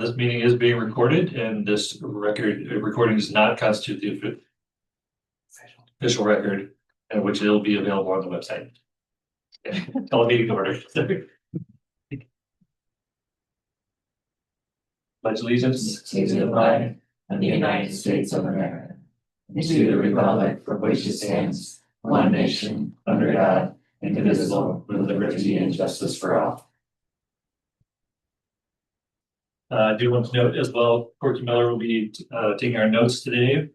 This meeting is being recorded and this recording does not constitute the official record, which will be available on the website. Call the meeting to order. Pledge allegiance To the flag of the United States of America, and to the republic for which it stands, one nation, under God, indivisible, with liberty and justice for all. I do want to note as well, Corky Miller will be taking our notes today.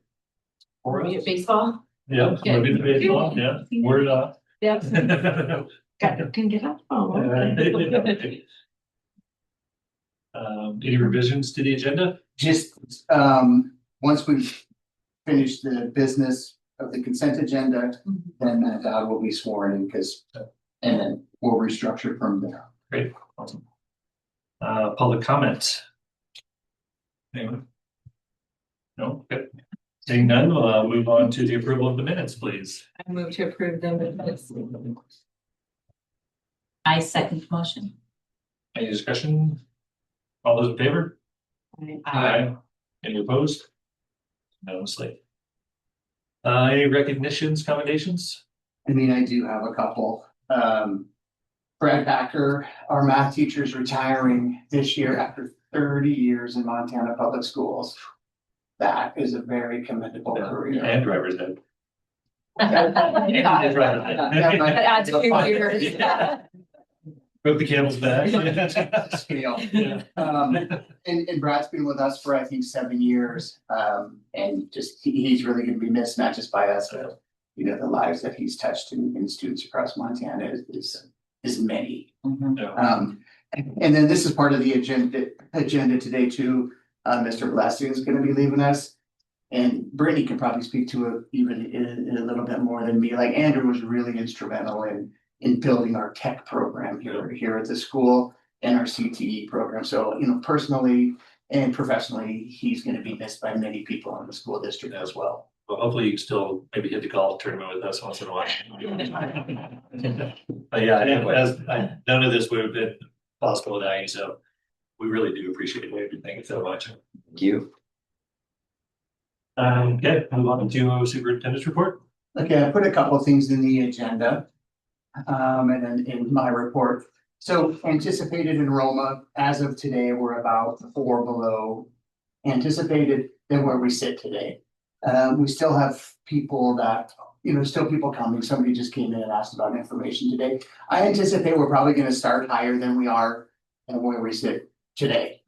For us. Baseball? Yeah, Yeah. we'll be the baseball, yeah, word up. Yeah. Can get up. Oh, okay. Any revisions to the agenda? Just, once we've finished the business of the consent agenda, then Dowd will be sworn in and then we'll restructure from there. Great, awesome. Public comment. Anyone? No, good. Seeing none, we'll move on to the approval of the minutes, please. I move to approve them. I second the motion. Any discussion? All those in favor? Aye. Any opposed? Unanimously. Any recognitions, commendations? I mean, I do have a couple. Brad Backer, our math teacher, is retiring this year after 30 years in Montana Public Schools. That is a very commendable career. And driver's ed. Yeah, That adds a few years. Broke the camel's back. Scale. Yeah. And Brad's been with us for, I think, 7 years. And just, he's really gonna be missed, not just by us, but you know, the lives that he's touched in students across Montana is many. Yeah. And then this is part of the agenda today too. Mr. Blessing is gonna be leaving us. And Brittany can probably speak to it even in a little bit more than me. Like Andrew was really instrumental in building our tech program here at the school and our CTE program. So, you know, personally and professionally, he's gonna be missed by many people in the school district as well. Well, hopefully you can still maybe hit the golf tournament with us once in a while. But yeah, none of this would have been possible without you, so we really do appreciate everything so much. Thank you. Okay, move on to superintendent's report. Okay, I put a couple of things in the agenda. And then in my report. So anticipated enrollment as of today, we're about 4 below anticipated than where we sit today. We still have people that, you know, still people coming. Somebody just came in and asked about information today. I anticipate we're probably gonna start higher than we are and where we sit today,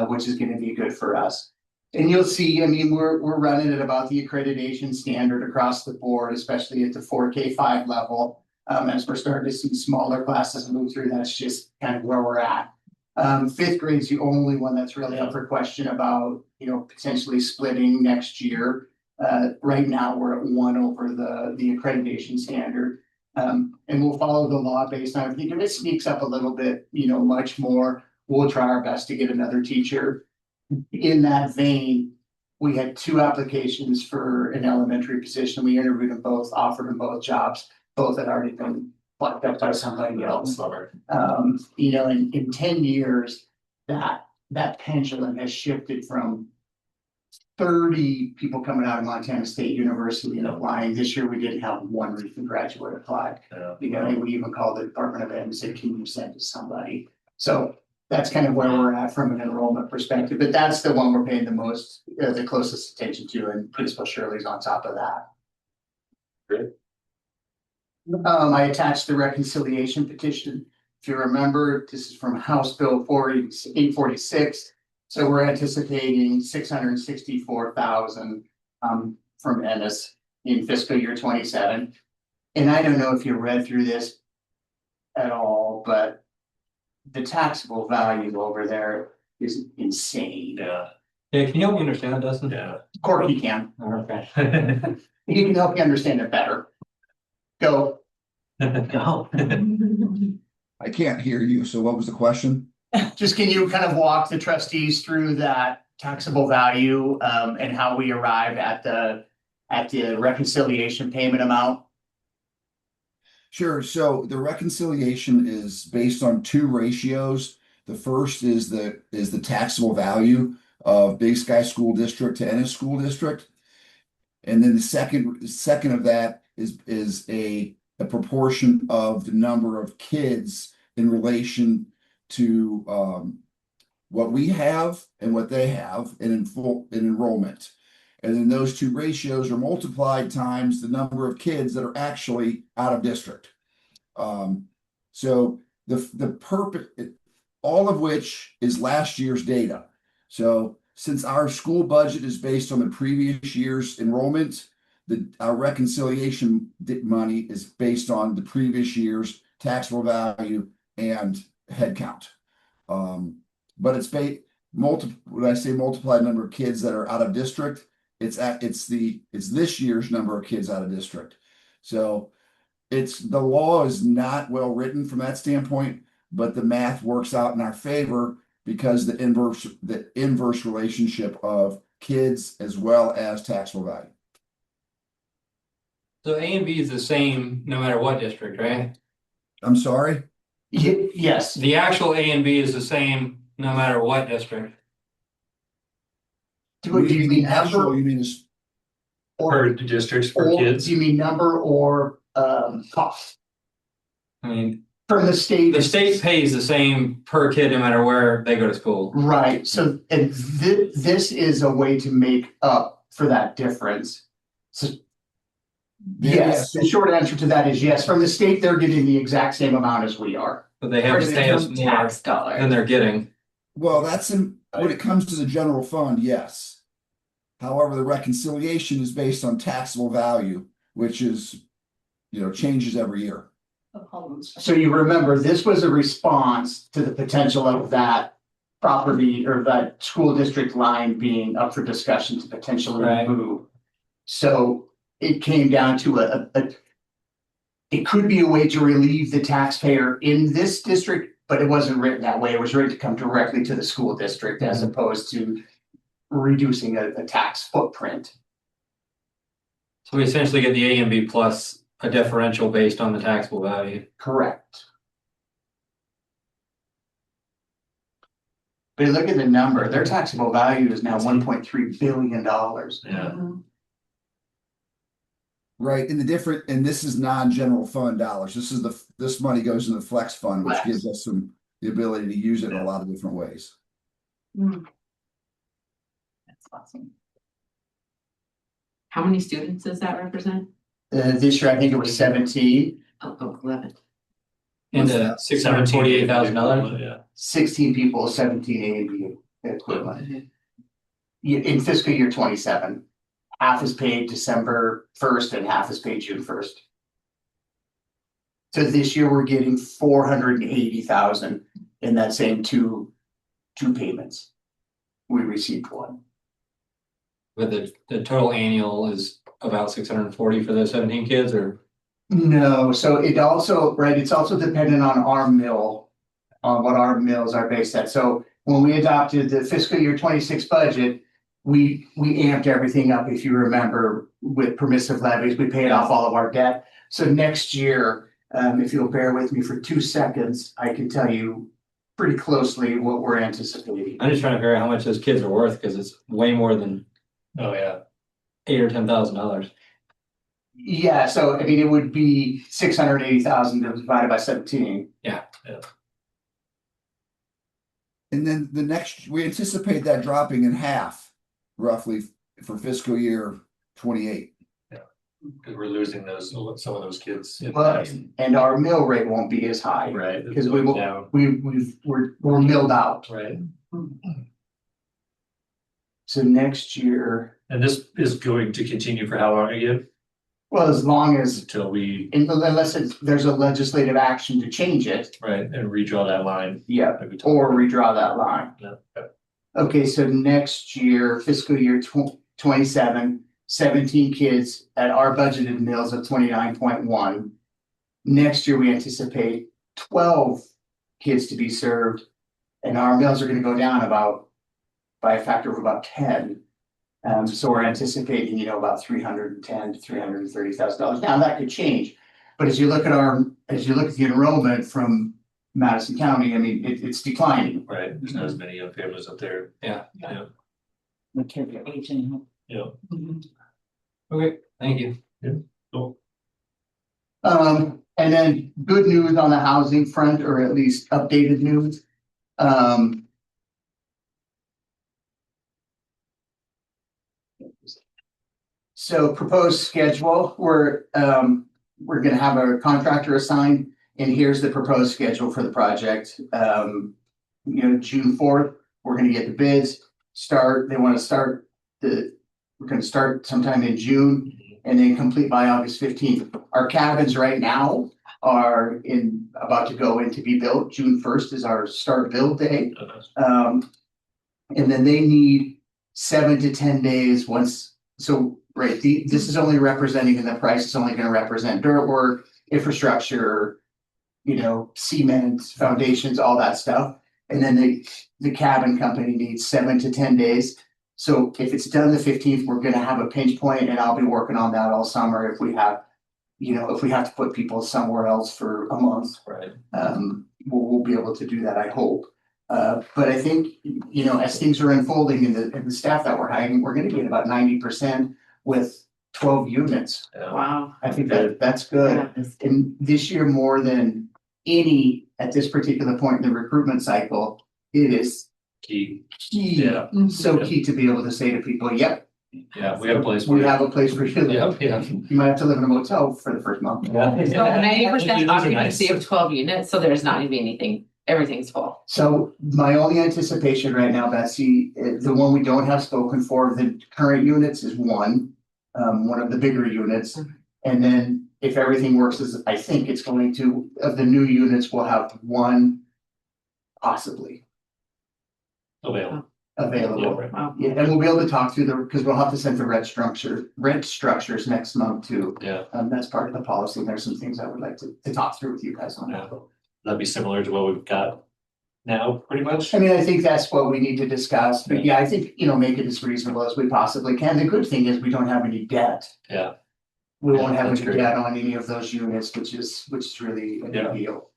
which is gonna be good for us. And you'll see, I mean, we're running at about the accreditation standard across the board, especially at the 4K5 level. As we're starting to see smaller classes move through, that's just kind of where we're at. 5th grade's the only one that's really up for question about, you know, potentially splitting next year. Right now, we're at 1 over the accreditation standard. And we'll follow the law based on, if it sneaks up a little bit, you know, much more, we'll try our best to get another teacher. In that vein, we had 2 applications for an elementary position. We interviewed them both, offered them both jobs. Both had already been plucked up by somebody else. You know, in 10 years, that pendulum has shifted from 30 people coming out of Montana State University and applying. This year, we didn't have 1 recent graduate apply. You know, and we even called the Department of Ed and said, can you send to somebody? So that's kind of where we're at from an enrollment perspective, but that's the one we're paying the closest attention to, and Principal Shirley's on top of that. Great. I attached the reconciliation petition. If you remember, this is from House Bill 846. So we're anticipating $664,000 from Ennis in fiscal year 27. And I don't know if you read through this at all, but the taxable value over there is insane. Yeah. Yeah, can you help me understand, Dustin? Yeah. Corky can. Okay. He can help you understand it better. Go. Go. I can't hear you, so what was the question? Just can you kind of walk the trustees through that taxable value and how we arrive at the reconciliation payment amount? Sure, so the reconciliation is based on 2 ratios. The first is the taxable value of Big Sky School District to Ennis School District. And then the second of that is a proportion of the number of kids in relation to what we have and what they have in enrollment. And then those two ratios are multiplied times the number of kids that are actually out of district. So the purpose, all of which is last year's data. So since our school budget is based on the previous year's enrollment, our reconciliation money is based on the previous year's taxable value and head count. But it's when I say multiplied number of kids that are out of district, it's this year's number of kids out of district. So the law is not well written from that standpoint, but the math works out in our favor because the inverse relationship of kids as well as taxable value. So A and B is the same no matter what district, right? I'm sorry? Yes, The actual A and B is the same no matter what district. do you mean actual? number You mean this? For or, districts, for or kids. do you mean number or cost? I mean, From the state. the state pays the same per kid no matter where they go to school. Right, so and this is a way to make up for that difference. So yes, the short answer to that is yes. From the state, they're getting the exact same amount as we are. But they have to pay us more Tax dollars. than they're getting. Well, when it comes to the general fund, yes. However, the reconciliation is based on taxable value, which is, changes every year. So you remember, this was a response to the potential of that property or that school district line being up for discussion to potentially Right. move. So it came down to it could be a way to relieve the taxpayer in this district, but it wasn't written that way. It was written to come directly to the school district as opposed to reducing a tax footprint. So we essentially get the A and B plus a differential based on the taxable value. Correct. But look at the number, their taxable value is now $1.3 billion. Yeah. Right, and this is non-general fund dollars. This money goes in the flex fund, which Flex. gives us the ability to use it in a lot of different ways. That's awesome. How many students does that represent? This year, I think it was 17, Oh, 11. Into $648,000. Yeah. 16 people, 17 A and B equivalent. In fiscal year 27, half is paid December 1st and half is paid June 1st. So this year, we're getting 480,000 in that same two payments. We received one. But the total annual is about 640 for those 17 kids, or No, so it also, right, it's also dependent on our mill, on what our mills are based at. So when we adopted the fiscal year 26 budget, we amped everything up, if you remember, with permissive levies. We paid off all of our debt. So next year, if you'll bear with me for 2 seconds, I can tell you pretty closely what we're anticipating. I'm just trying to figure out how much those kids are worth because it's way more than Oh, yeah. $8,000 or $10,000. Yeah, so I mean, it would be 680,000 divided by 17. And then we anticipate that dropping in half, roughly, for fiscal year 28. Because we're losing some of those kids. in But, that. and our mill rate won't be as high. Right. Because it's we going will, down. we're milled out. Right. So next year, And this is going to continue for how long again? well, as long as, Until we, unless there's a legislative action to change it, right, and redraw that line. yeah, like we talked or about. redraw that line. Yeah. Okay, so next year, fiscal year 27, 17 kids at our budgeted mills of 29.1. Next year, we anticipate 12 kids to be served, and our mills are gonna go down by a factor of about 10. So we're anticipating, about $310,000 to $330,000. Now, that could change, but as you look at the enrollment from Madison County, I mean, it's declining. Right, there's not as many young families up there. Yeah. Yeah, The kids are aging. yeah. Okay, thank you. Cool. And then good news on the housing front, or at least updated news. So proposed schedule, we're gonna have a contractor assigned, and here's the proposed schedule for the project. June 4th, we're gonna get the bids, we're gonna start sometime in June and then complete by August 15th. Our cabins right now are about to go in to be built. June 1st is our start build day. And then they need 7 to 10 days this is only representing, and the price is only gonna represent dirt work, infrastructure, cement, foundations, all that stuff. And then the cabin company needs 7 to 10 days. So if it's done the 15th, we're gonna have a pinch point, and I'll be working on that all summer if we have to put people somewhere else for a month. Right. We'll be able to do that, I hope. But I think, as things are unfolding and the staff that we're hiring, we're gonna get about 90% with 12 units. Yeah. Wow. I think that's good. Yeah. And this year, more than any at this particular point in the recruitment cycle, it is Key. key, Yeah. so key to be able to say to people, yep, Yeah, we have a place. we have a place for you to live. Yeah. You might have to live in a motel for the first month. So 90% Those are occupancy nice. of 12 units, so there's not gonna be anything, everything's full. So my only anticipation right now, Betsy, the one we don't have spoken for, the current units is one of the bigger units. And then if everything works as I think it's going to, of the new units, we'll have one possibly Available. available. Right. Wow. Yeah, and we'll be able to talk through because we'll have to send for rent structures next month too. Yeah, That's part of the policy. There's some things I would like to talk through with you guys on that. yeah. That'd be similar to what we've got now, pretty much. I mean, I think that's what we need to discuss, but yeah, I think, make it as reasonable as we possibly can. The good thing is we don't have any debt. Yeah. We won't have That's any great. debt on any of those units, which is really a Yeah. big deal.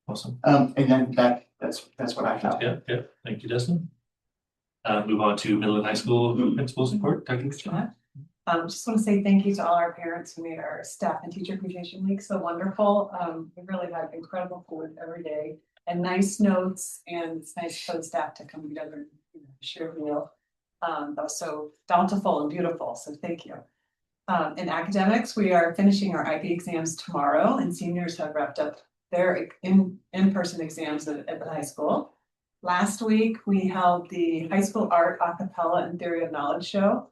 Awesome. And then that's what I have. Yeah, yeah. Thank you, Dustin. Move on to middle and high school principal support. Dr. Kitchen. Just want to say thank you to all our parents who made our staff and teacher appreciation week so wonderful. We really had incredible food every day and nice notes, and it's nice for the staff to come together and share a meal. That was so bountiful and beautiful, so thank you. In academics, we are finishing our IB exams tomorrow, and seniors have wrapped up their in-person exams at the high school. Last week, we held the high school art a cappella and theory of knowledge show.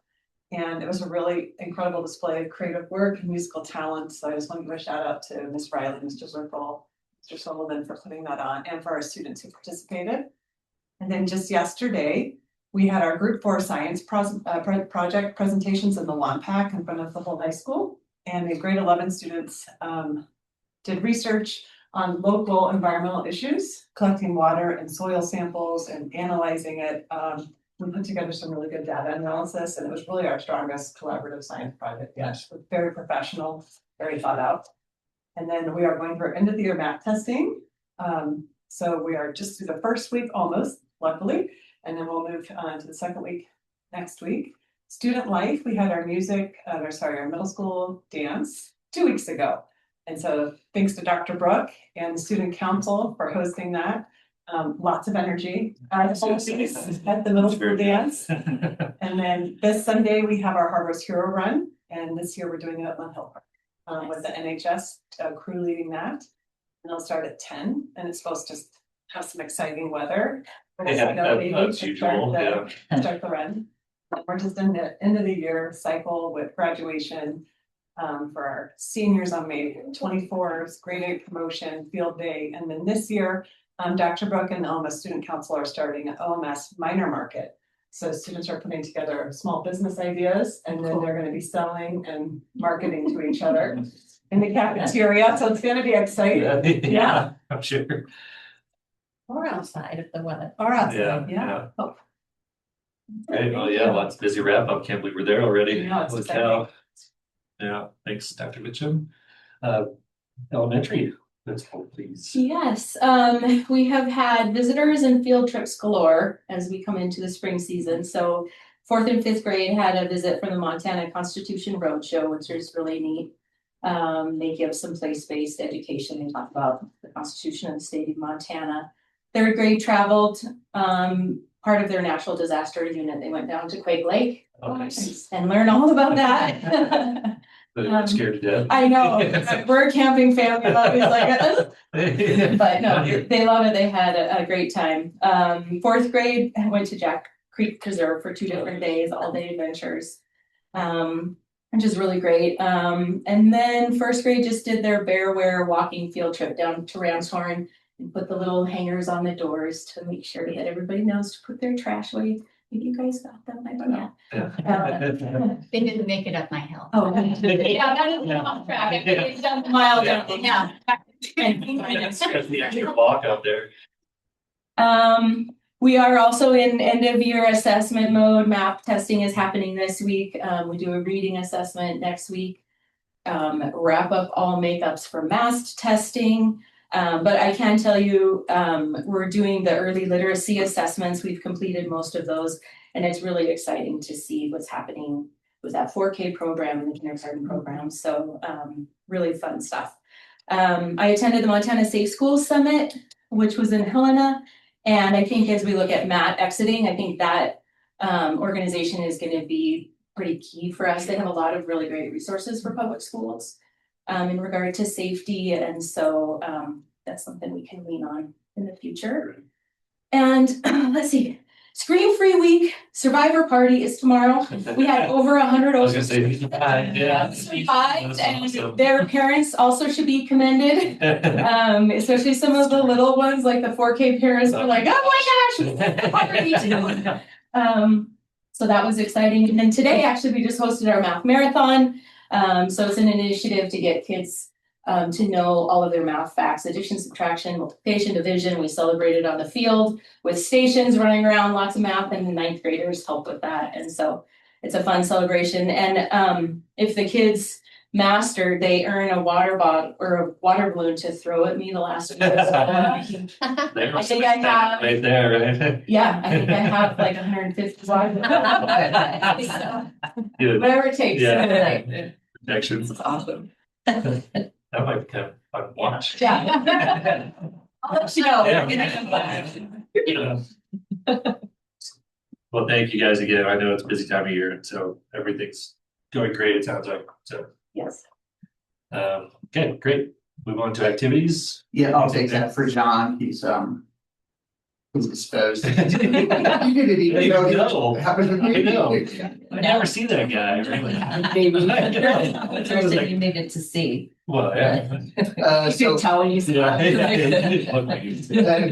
And it was a really incredible display of creative work and musical talent. So I just want to give a shout out to Ms. Riley, Mr. Zirkle, Mr. Sullivan for putting that on, and for our students who participated. And then just yesterday, we had our group 4 science project presentations in the Wampac in front of the whole high school. And the grade 11 students did research on local environmental issues, collecting water and soil samples and analyzing it. We put together some really good data analysis, and it was really our strongest collaborative science project yet. Very professional, very thought out. And then we are going for end of the year math testing. So we are just through the first week almost, luckily, and then we'll move to the second week next week. Student life, we had our our middle school dance 2 weeks ago. And so thanks to Dr. Brooke and the student council for hosting that. Lots of energy at the middle school dance. And then this Sunday, we have our Harvest Hero Run. And this year we're doing it at Lund Hill Park with the NHS crew leading that. And it'll start at 10, and it's supposed to have some exciting weather. That's usual, yeah. Start the run. We're just in the end of the year cycle with graduation for our seniors on May 24th, grade 8 promotion, field day. And then this year, Dr. Brooke and the OMS Student Council are starting an OMS minor market. So students are putting together small business ideas, and then they're going to be selling and marketing to each other in the cafeteria. So it's going to be exciting. Yeah, I'm sure. Or outside if the weather. All right. Yeah, Yeah. yeah. Great, well, yeah, lots of busy wrap up. Can't believe we're there already. Yeah, it's Holy exciting. cow. Yeah, thanks, Dr. Mitchum. Elementary, Let's hope, please. Yes, we have had visitors and field trips galore as we come into the spring season. So fourth and fifth grade had a visit from the Montana Constitution Roadshow, which is really neat. They give some place-based education. They talk about the Constitution of the state of Montana. Third grade traveled, part of their natural disaster unit. They went down to Quake Lake Oh, nice. and learned all about that. But I'm scared to death. I know, we're a camping family, love is like, but no, they love it. They had a great time. Fourth grade, I went to Jack Creek Preserve for 2 different days, all day adventures. Which is really great. And then first grade just did their Bearware walking field trip down to Ramshorn and put the little hangers on the doors to make sure that everybody knows to put their trash away. I think you guys got them, I don't know. They didn't make it up my hill. Oh, yeah, that is off track. It's done the mile down, yeah. The extra walk out there. We are also in end of year assessment mode. MAP testing is happening this week. We do a reading assessment next week. Wrap up all makeups for math testing. But I can tell you, we're doing the early literacy assessments. We've completed most of those, and it's really exciting to see what's happening with that 4K program and the kindergarten program. So really fun stuff. I attended the Montana Safe Schools Summit, which was in Helena. And I think as we look at MAT exiting, I think that organization is going to be pretty key for us. They have a lot of really great resources for public schools in regard to safety. And so that's something we can lean on in the future. And let's see, Scream Free Week Survivor Party is tomorrow. We had over 100 I was gonna say, yeah. survived, and their parents also should be commended. Especially some of the little ones, like the 4K parents were like, oh my gosh, party too. So that was exciting. And then today, actually, we just hosted our math marathon. So it's an initiative to get kids to know all of their math facts, addition, subtraction, multiplication, division. We celebrated on the field with stations running around, lots of math, and 9th graders help with that. And so it's a fun celebration. And if the kids master, they earn a water bottle or a water balloon to throw at me the last week. I think I have, right there, right? yeah, I think I have like 150 water balloons. Yeah. Whatever it takes. Yeah. Protection. It's awesome. That might become fun to watch. Yeah. I'll let you know. Yeah. Well, thank you guys again. I know it's a busy time of year, so everything's going great, it sounds like. So, Yes. okay, great. Move on to activities. Yeah, I'll take that for John. He's disposed. You did it even though he No. happened to I be. know. I never see that guy, really. You needed to see. Well, yeah. So tell when you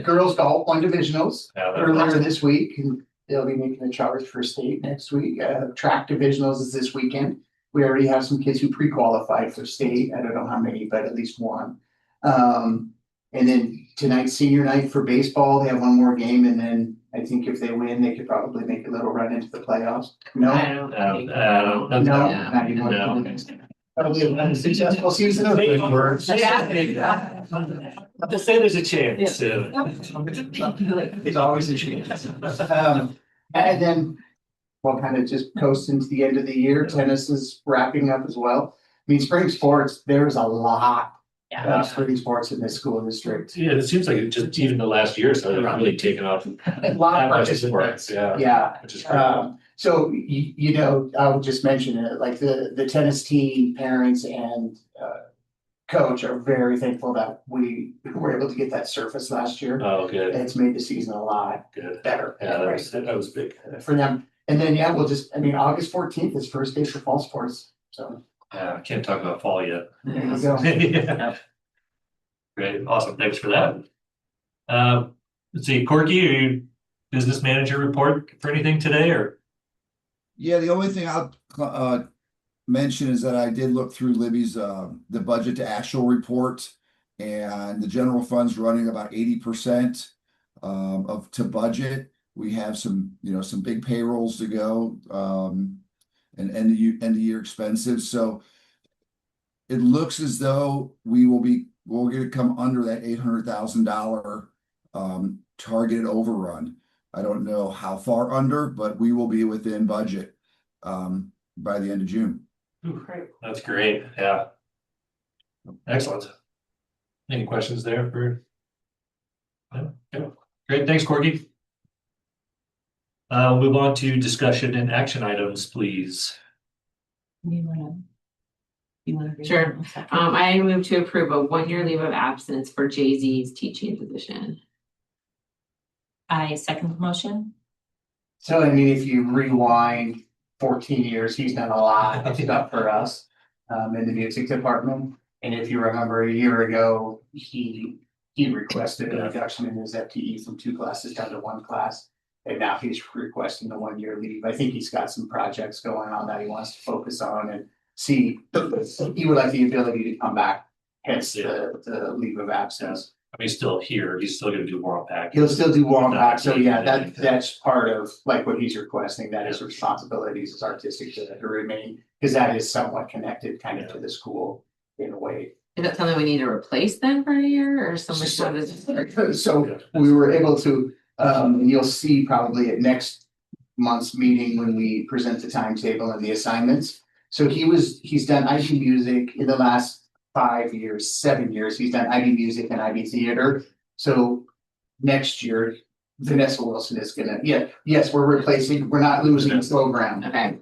girls golf won divisionals Yeah, earlier this week, and they'll be making the charge for state next week. Track divisionals is this weekend. We already have some kids who pre-qualified for state. I don't know how many, but at least one. And then tonight's senior night for baseball. They have one more game, and then I think if they win, they could probably make a little run into the playoffs. No, I don't no, no. not anymore. That'll be a successful season of Big good words. Yeah. To say there's a chance. It's always a chance. And then we'll kind of just coast into the end of the year. Tennis is wrapping up as well. I mean, spring sports, there's a lot of spring sports in this school district. Yeah, it seems like it just even the last year, so they've really taken off. A lot of That much participants. sports, yeah. Yeah. Which is great. So you know, I'll just mention it, like the tennis team, parents and coach are very thankful that we were able to get that surface last year. Oh, good, It's made the season a lot good. better. Yeah, that was big. For them. And then, yeah, August 14th is first day for fall sports. So I can't talk about fall yet. there you go. Yeah. Great, awesome, thanks for that. Let's see, Corky, are you business manager report for anything today, or? Yeah, the only thing I'll mention is that I did look through Libby's the budget to actual report, and the general fund's running about 80% of to budget. We have some big payrolls to go, and end of year expenses. So it looks as though we will be we'll get it come under that $800,000 targeted overrun. I don't know how far under, but we will be within budget by the end of June. That's great, yeah. Excellent. Any questions there for? No? Yeah. Great, thanks, Corky. We'll move on to discussion and action items, please. You wanna read Sure. it? I move to approve a 1-year leave of absence for Jay-Z's teaching position. I second the motion. So I mean, if you rewind 14 years, he's done a lot of stuff for us in the music department. And if you remember a year ago, he requested a reduction in his FTE from 2 classes down to 1 class. And now he's requesting the 1-year leave. I think he's got some projects going on that he wants to focus on and see. He would like the ability to come back, hence the leave of absence. I mean, he's still here, he's still gonna do more unpacking. He'll still do warm back, so yeah, Not- that's part of like what he's requesting, that his responsibilities as artistic to remain. Cause that is somewhat connected kind of to the school in a way. Is that something we need to replace then for a year or something? So we were able to, you'll see probably at next month's meeting when we present the timetable and the assignments. So he's done IB music in the last 5 years, 7 years, he's done IB music and IB theater. So next year, Vanessa Wilson is gonna, yes, we're not losing program. Okay,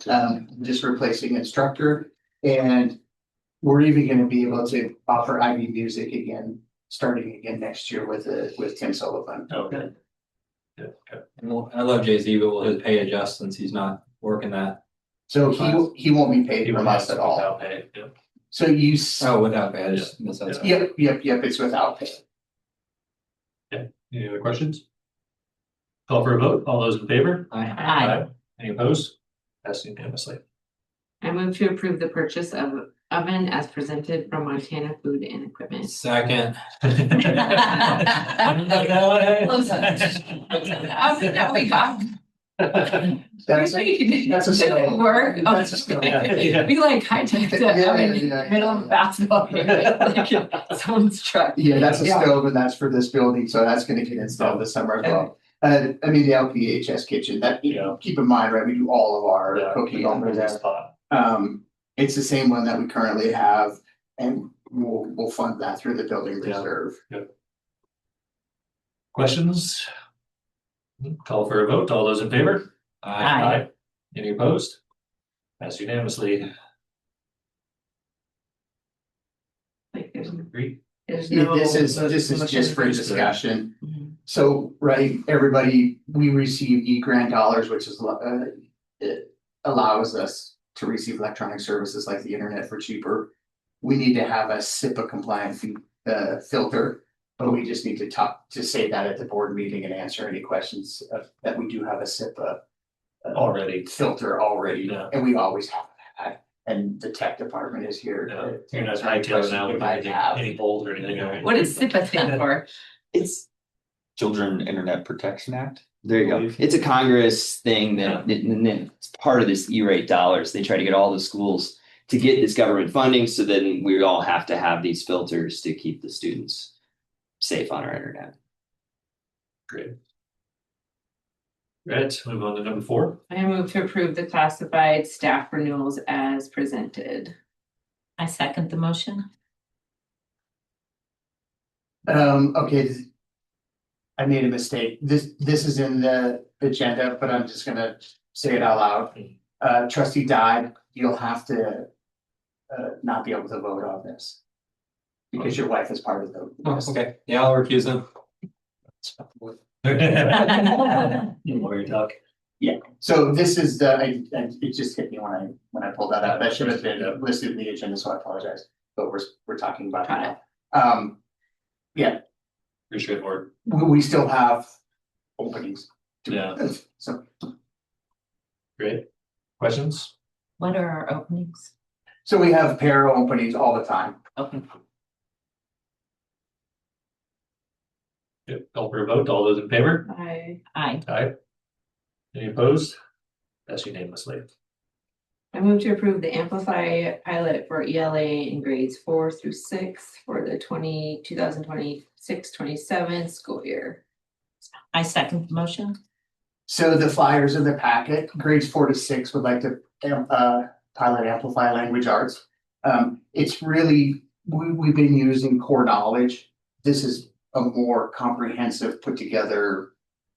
Just replacing instructor, and we're even gonna be able to offer IB music again, starting again next year with Tim Sullivan. Okay. Yeah, okay. I love Jay-Z, but will his pay adjust since he's not working that? So he won't be paid from us at all. Without pay, yeah. So you, Oh, without pay, I just missed that. yep, it's without pay. Any other questions? Call for a vote, all those in favor? Aye. Any opposed? Passed unanimously. I move to approve the purchase of oven as presented from Montana Food and Equipment. Second. Now we got. That's a skill. Work. Oh, That's a skill. We like hijacked the Yeah, oven yeah. middle of the basketball game, like in someone's truck. Yeah, that's a Yeah. stove and that's for this building, so that's gonna get installed this summer as well. I mean, the LPHS kitchen, that, keep in mind, right, we do all of our cooking over there. Spot. It's the same one that we currently have, and we'll fund that through the building Yeah. reserve. Questions? Call for a vote, all those in favor? Aye. Any opposed? Passed unanimously. Like there's Agreed. Yeah, no. this is just for discussion. Mhm. So, right, everybody, we receive E-grant dollars, which is, it allows us to receive electronic services like the internet for cheaper. We need to have a SIPA compliant filter, but we just need to say that at the board meeting and answer any questions that we do have a SIPA Already. filter already, Yeah. and we always have that. And the tech department is here. Yeah, to you're not answer any hightailing questions now you with might anything, have. any bold or anything, all right? What does SIPA stand for? It's Children Internet Protection Act. There you go. It's a Congress thing that and it's part of this E-rate dollars. They try to get all the schools to get this government funding, so then we all have to have these filters to keep the students safe on our internet. Great. Right, move on to number 4. I move to approve the classified staff renewals as presented. I second the motion. Okay. I made a mistake. This is in the agenda, but I'm just gonna say it out loud. Trustee Dodd, you'll have to not be able to vote on this. Because your wife is part of the. Oh, okay, yeah, I'll recuse him. Lawyer talk. So this is it just hit me when I pulled that out. That should have been listed in the agenda, so I apologize. But we're talking about Got that. Pretty straightforward. We still have openings. Yeah. So Great. Questions? What are our openings? we have para openings all the time. Okay. Yep, call for a vote, all those in favor? I Aye. Aye. Any opposed? That's unanimously. I move to approve the Amplify pilot for ELA in grades 4 through 6 for the 2026-27 school year. I second the motion. So the flyers in the packet, grades 4 to 6 would like to pilot Amplify Language Arts. It's really, we've been using Core Knowledge. This is a more comprehensive, put together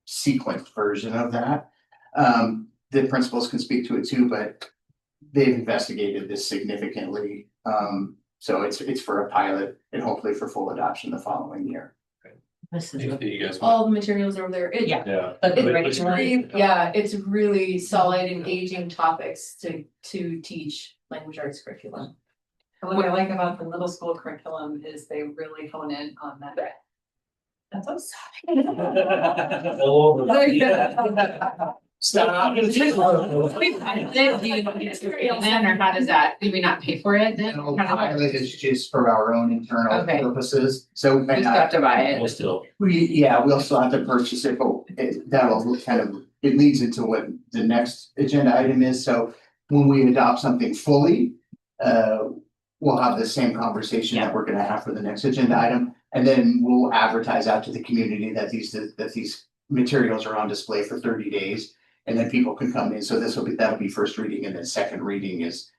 sequenced version of that. The principals can speak to it too, but they've investigated this significantly. So it's for a pilot and hopefully for full adoption the following year. This is. If you guys want. All the materials over there. Yeah. Yeah. But It's Which- really, yeah, it's really solid, engaging topics to teach language arts curriculum. And what I like about the middle school curriculum is they really hone in on that. That's so Stop. Then, or how does that, do we not pay for it then? No, pilot is just for our own internal Okay. purposes, so. We just have to buy We'll it. still, We'll still have to purchase it, but that'll kind of, it leads into what the next agenda item is, so when we adopt something fully, we'll have the same conversation that we're gonna have for the next agenda item, and then we'll advertise out to the community that these materials are on display for 30 days, and then people can come in, so that'll be first reading, and then second reading is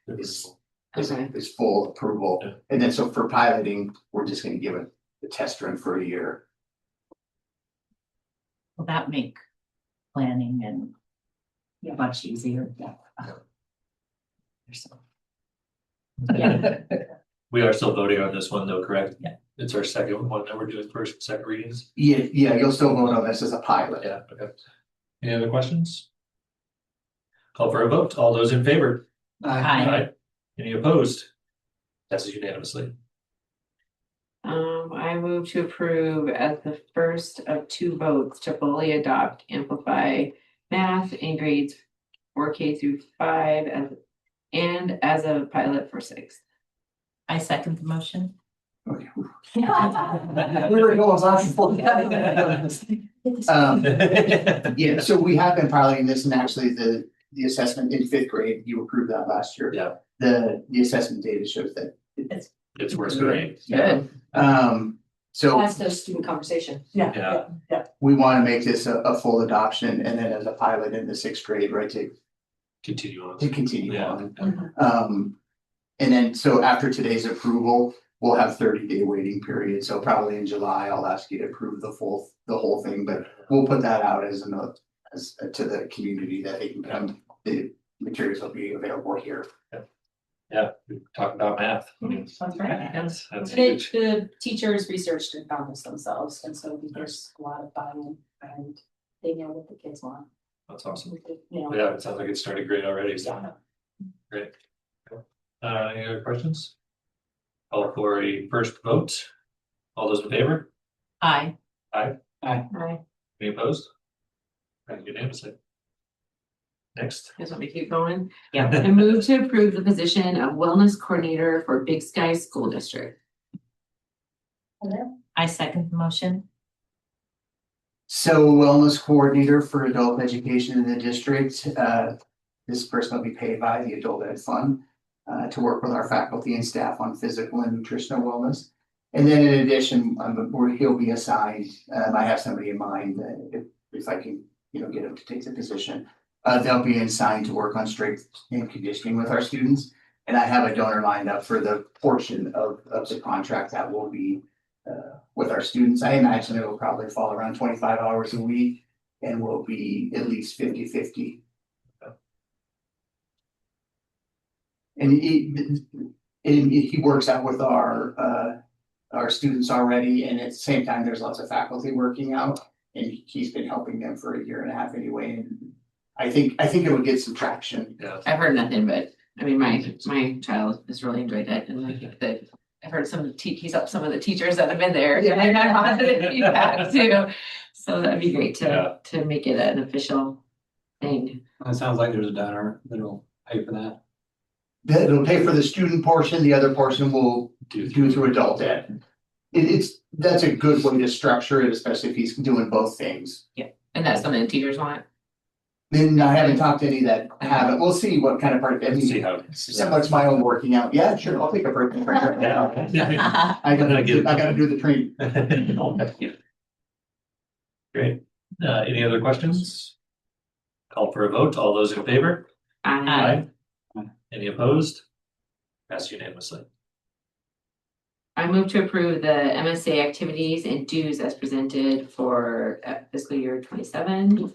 Okay. full approval. Yeah. And then so for piloting, we're just gonna give it the test run for a year. Will that make planning and much easier? Yeah. Yeah. we are still voting on this one though, correct? Yeah. It's our second one that we're doing first, and second readings. Yeah, you'll still vote on this as a pilot. Yeah, okay. Any other questions? Call for a vote. All those in favor? Aye. Any opposed? Passes unanimously. I move to approve as the first of 2 votes to fully adopt Amplify Math in grades 4K through 5 as a pilot for 6th. I second the motion. Okay. We were going back and forth. Yeah, so we have been piloting this, and actually the assessment in 5th grade, you approved that last year. Yeah. The assessment data shows that. It's worse great. Good. So That's the student conversation. Yeah. we want to make this a full adoption, and then as a pilot in the 6th grade, right, to Continue on. continue Yeah. on. And then, so after today's approval, we'll have 30-day waiting period, so probably in July, I'll ask you to approve the whole thing, but we'll put that out as to the community that they can come, the materials will be available here. Yeah, we talked about math. I mean, That's right. That's The huge. the teachers researched and found this themselves, and so there's a lot of buy-in, and they know what the kids want. That's awesome. You know, Yeah, it sounds like it's started great already, so. Great. Any other questions? Call for a first vote. All those in favor? Aye. Aye. Any opposed? Right, unanimously. Next. Guys want me to keep going? Yeah. I move to approve the position of wellness coordinator for Big Sky School District. I second the motion. So wellness coordinator for adult education in the district, this person will be paid by the Adult Ed Fund to work with our faculty and staff on physical and nutritional wellness. And then in addition, he'll be assigned, I have somebody in mind, if I can, get him to take the position. They'll be assigned to work on strength and conditioning with our students. And I have a donor lined up for the portion of the contract that will be with our students. I imagine it will probably fall around 25 hours a week and will be at least 50-50. And he works out with our students already, and at the same time, there's lots of faculty working out, and he's been helping them for 1.5 years anyway. And I think it would get some traction. Yeah. I've heard nothing but, I mean, my child has really enjoyed it, and I think that I've heard some of the teachers that have been there, and they've had positive feedback too. So that'd be great to make it an official thing. It sounds like there's a donor that'll pay for that. It'll pay for the student portion, the other portion will do through adult ed. That's a good way to structure it, especially if he's doing both things. And that's something the teachers want. Then I haven't talked to any that haven't. We'll see what kind of part, I See mean, how it is. similar to my own working out. Yeah, sure, I'll take a break. Yeah. I gotta do the training. Great. Any other questions? Call for a vote. All those in favor? I Any opposed? Pass unanimously. move to approve the MSA activities and dues as presented for fiscal year 27.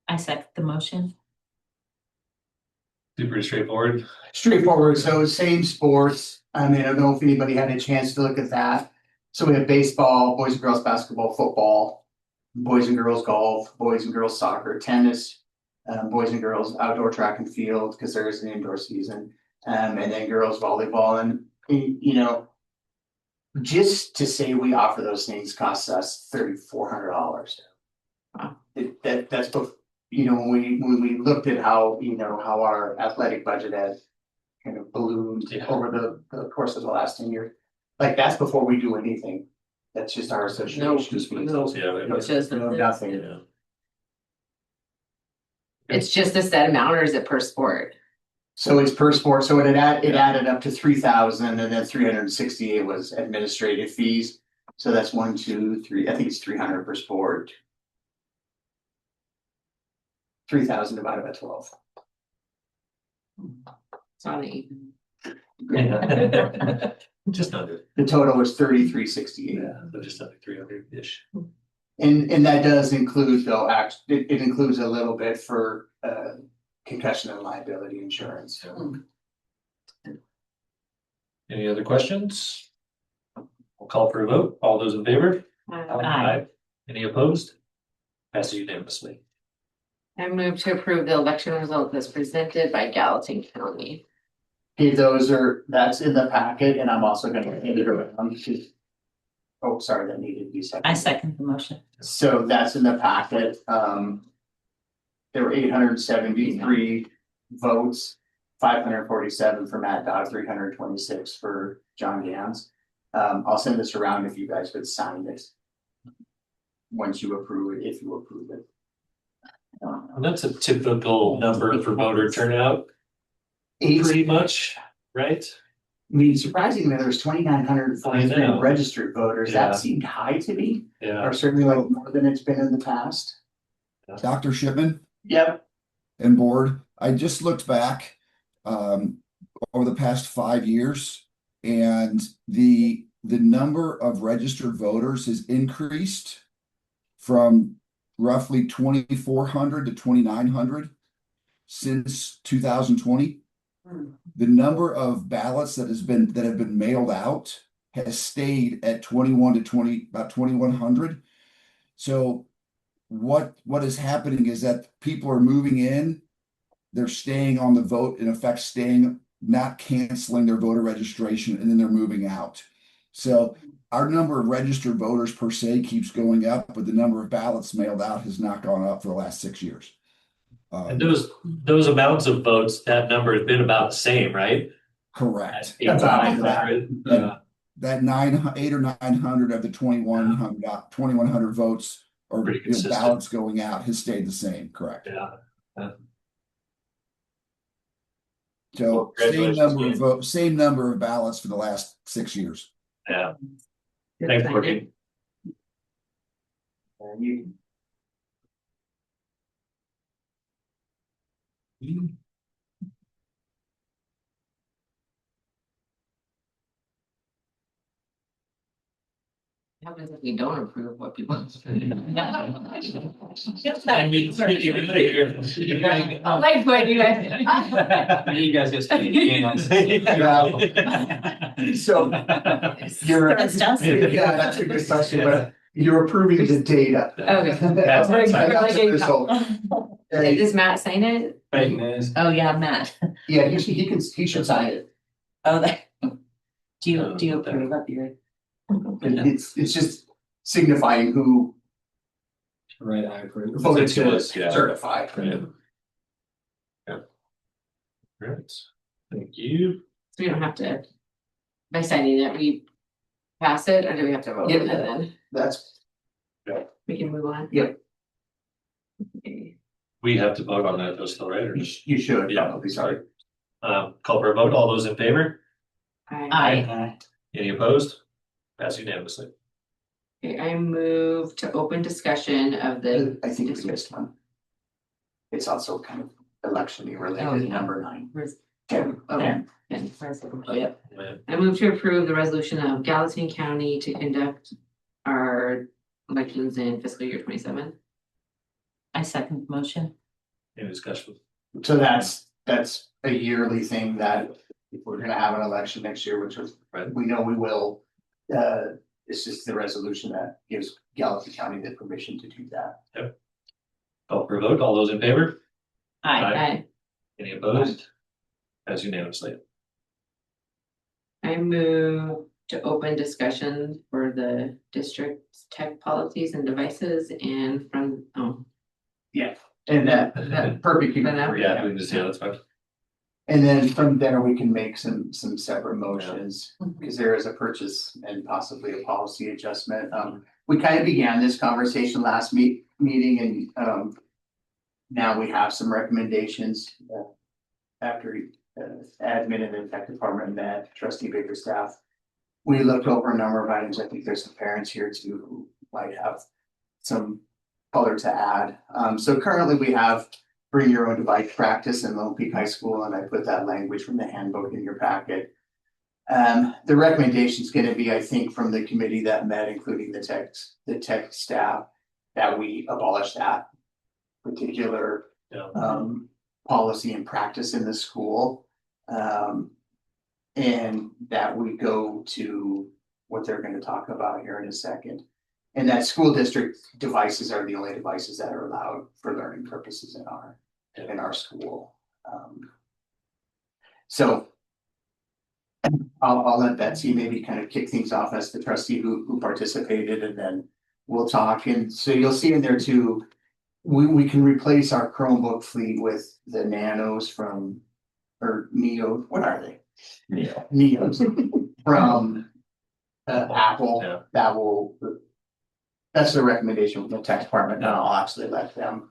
I second the motion. Super straightforward. Straightforward, so same sports. I mean, I don't know if anybody had a chance to look at that. So we have baseball, boys and girls basketball, football, boys and girls golf, boys and girls soccer, tennis, boys and girls outdoor track and field, because there is an indoor season, and then girls volleyball. And, you know, just to say we offer those things costs us $3,400. Wow. That's both, you know, when we looked at how, you know, how our athletic budget has kind of ballooned Yeah. over the course of the last 10 years. Like, that's before we do anything. That's just our association. No, Just no. yeah. It's just Nothing. Yeah. It's just a set amount, or is it per sport? So it's per sport, so it added up to 3,000, and then 368 was administrative fees. So that's 1, 2, 3, I think it's 300 per sport. 3,000 divided by 12. It's not even. Yeah. Just under. The total was 3368. Yeah, so just under 300-ish. And that does include, though, it includes a little bit for concussion and liability insurance. Any other questions? We'll call for a vote. All those in favor? Aye. Any opposed? Passes unanimously. I move to approve the election result as presented by Gallatin County. Okay, that's in the packet, and I'm also gonna hand it around to. Oh, sorry, that needed to be seconded. I second the motion. So that's in the packet. There were 873 votes, 547 for Matt Dog, 326 for John Gans. I'll send this around if you guys would sign this. Once you approve it, if you approve it. And that's a typical number for voter turnout, Eight, pretty much, right? I mean, surprisingly, there's 2,943 I know. registered voters. Yeah. That seemed high to me, Yeah. or certainly like more than it's been in the past. Dr. Shipman Yep. and board, I just looked back over the past 5 years, and the number of registered voters has increased from roughly 2,400 to 2,900 since 2020. The number of ballots that have been mailed out has stayed at about 2,100. So what is happening is that people are moving in, they're staying on the vote, in effect, not canceling their voter registration, and then they're moving out. So our number of registered voters per se keeps going up, but the number of ballots mailed out has not gone up for the last 6 years. And those amounts of votes, that number has been about the same, right? Correct. About That. That 800 or 900 of the 2,100 votes or Pretty consistent. ballots going out has stayed the same. Correct. Yeah. So Well, congratulations, same number of ballots for the last 6 years. Yeah. Thanks, Courtney. You. Happens if we don't approve what people. I mean, you're here. Like what you guys. You guys just. So you're, That's us. yeah, that's a good question, but you're approving the data. Okay. That's That's right. the result. Does Matt sign it? Fake news. Oh, yeah, Matt. Yeah, he should sign it. Oh, that. Do you approve of your? It's just signifying who Right, I approve. voted It's to to us, yeah. certify. Right. Yeah. Right. Thank you. So we don't have to. By signing it, we pass it, or do we have to vote Yeah. on it then? That's, We can move on. Yep. Okay. We have to vote on that though still, right? Or just, You should, Yeah. probably, sorry. call for a vote. All those in favor? I Any opposed? Pass unanimously. Okay, I move to open discussion of the. I think we missed one. It's also kind of election-y related, yeah. number 9. Where's- 10. Oh, 10. and oh, yep. I move to approve the resolution of Gallatin County to conduct our elections in fiscal year 27. I second the motion. Any discussion? So that's a yearly thing that if we're gonna have an election next year, which is, Right. we know we will. It's just the resolution that gives Gallatin County the permission to do that. Call for a vote. All those in favor? Aye. Any opposed? Pass unanimously. I move to open discussion for the district's tech policies and devices and from, And that perfect. you can- Yeah, we can just, yeah, that's fine. And then from there, we can make some separate motions, because there is a purchase and possibly a policy adjustment. We kind of began this conversation last meeting and now we have some recommendations. After admin and the tech department met, trustee Baker staff. We looked over a number of items. I think there's some parents here too who might have some color to add. So currently we have bring your own device practice in Lone Peak High School, and I put that language from the handbook in your packet. The recommendation is gonna be, I think, from the committee that met, including the tech staff, that we abolish that particular Yeah. Policy and practice in the school. And that we go to what they're gonna talk about here in a second. And that school district devices are the only devices that are allowed for learning purposes in our school. So. I'll let Betsy maybe kind of kick things off as the trustee who participated, and then we'll talk. And so you'll see in there too, we can replace our Chromebook fleet with the Nanos from, or Neo, what are they? Neos from Apple. Yeah. That's the recommendation from the tech department, and I'll actually let them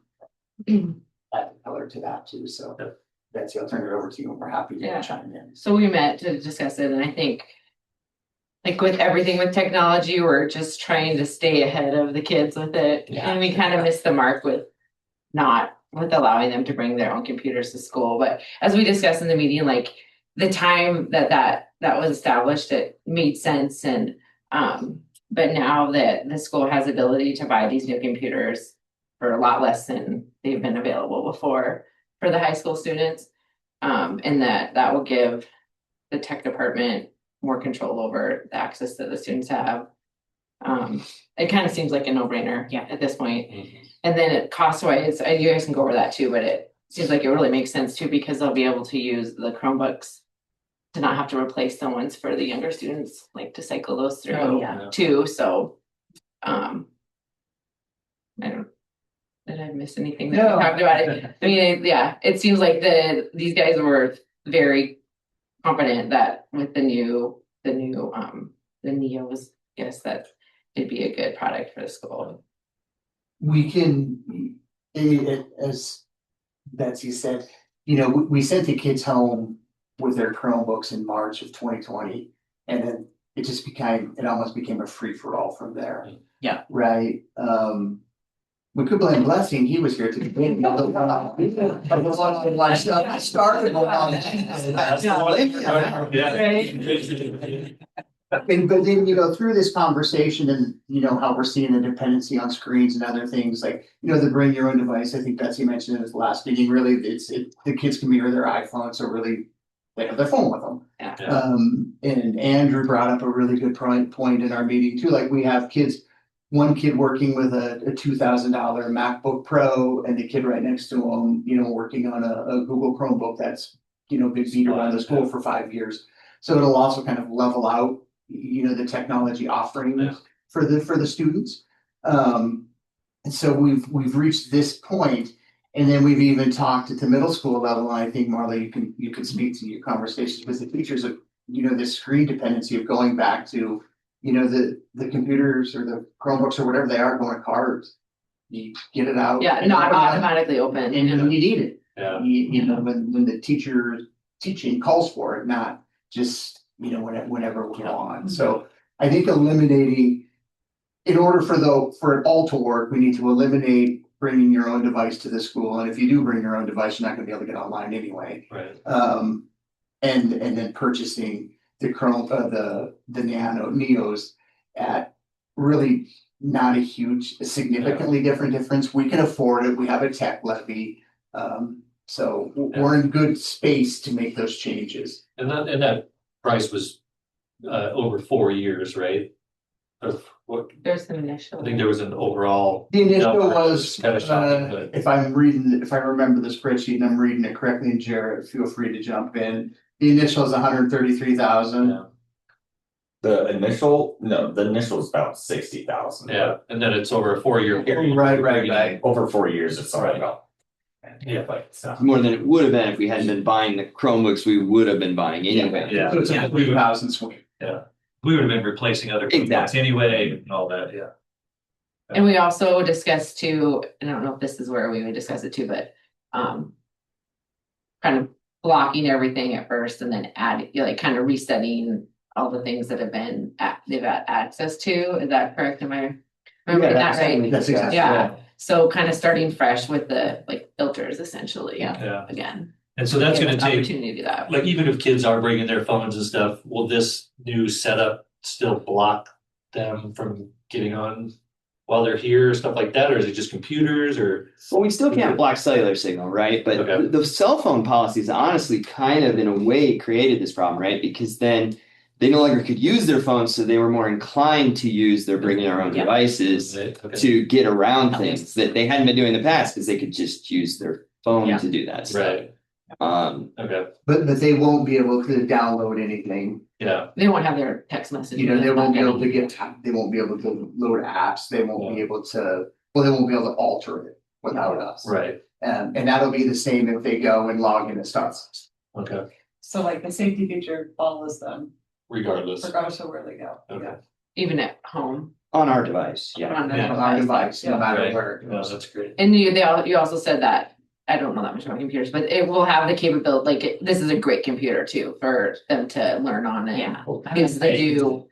add color to that too, so. Betsy, I'll turn it over to you, and we're happy Yeah. to chime in. So we met to discuss it, and I think. Like with everything with technology, we're just trying to stay ahead of the kids with it, Yeah. and we kind of missed the mark with. Not with allowing them to bring their own computers to school, but as we discussed in the meeting, like. The time that was established, it made sense, and but now that the school has ability to buy these new computers. For a lot less than they've been available before for the high school students. And that will give the tech department more control over the access that the students have. It kind of seems like a no-brainer at this point. And then it cost wise, you guys can go over that too, but it seems like it really makes sense too, because they'll be able to use the Chromebooks. To not have to replace the ones for the younger students, like to cycle those through Oh, yeah. too, so. Did I miss anything that No. we talked about it? I mean, yeah, it seems like these guys were very confident that with the new, the Neos, yes, that it'd be a good product for the school. We can, as Betsy said, we sent the kids home with their Chromebooks in March of 2020. And then it almost became a free for all from there. Yeah. Right, we could blame Blessing, he was here to begin. Started on but then, through this conversation and, how we're seeing the dependency on screens and other things like, the bring your own device, I think Betsy mentioned in his last meeting, really, the kids can mirror their iPhone, so really. They have their phone with them. Yeah. And Andrew brought up a really good point in our meeting too, like we have one kid working with a $2,000 MacBook Pro and the kid right next to him, working on a Google Chromebook that's, been beat around the school for 5 years. So it'll also kind of level out, the technology offerings for the students. And so we've reached this point, and then we've even talked at the middle school level. And I think Marla, you can speak to your conversations with the teachers of, this screen dependency of going back to, the computers or the Chromebooks or whatever they are going to cards. you get it out. Yeah, not automatically open. And you need it. Yeah. You know, when the teaching calls for it, not just, you know, whenever we're on. So I think eliminating, in order for it all to work, we need to eliminate bringing your own device to the school. And if you do bring your own device, you're not gonna be able to get online anyway. Right. And then purchasing the Neos at really not a huge, significantly different difference. We can afford it. We have a tech levy. So we're in good space to make those changes. And that price was over 4 years, right? What, There's some initial. I think there was an overall. The initial number. was, Kind of shocking, but if I remember the spreadsheet and I'm reading it correctly, and Jared, feel free to jump in. The initial is 133,000. yeah, The initial is about 60,000. yeah, and then it's over a 4-year period. Right. Over 4 years, it's Right. about. Yeah. More than it would have been if we hadn't been buying the Chromebooks we would have been buying anyway. Yeah. So it's a 3,000 swing. We would have been replacing other Exactly. products anyway and all that, yeah. And we also discussed too, and I don't know if this is where we would discuss it too, but kind of blocking everything at first and then adding, like kind of resetting all the things that they've had access to. Is that correct? Am I remembering that right? That's exactly. Yeah. So kind of starting fresh with the like filters essentially. Yeah, Again. and so that's gonna Give us take, opportunity to do that. like, even if kids are bringing their phones and stuff, will this new setup still block them from getting on while they're here, stuff like that, or is it just computers or? Well, we still can't block cellular signal, right? But Okay. the cell phone policies honestly kind of in a way created this problem, right? Because then they no longer could use their phones, so they were more inclined to use their bringing their own Yeah. devices Okay. to get around At things least. that they hadn't been doing in the past because they could just use their phone Yeah. to do that stuff. Right, okay, But they won't be able to download anything. yeah, They won't have their text messages. You know, they won't be able to get. they won't be able to load apps. They won't be able to, well, they won't be able to alter it without us. right, And that'll be the same if they go and log into Starbucks. okay, So like the safety feature follows them regardless, regardless of where they go. okay. Even at home. On our device, yeah. On Yeah. the On our device, no matter Right. where it No, goes. that's great. And you also said that, I don't know that much about computers, but it will have the capability, like, this is a great computer too, for them to learn on and. Yeah. Because they do.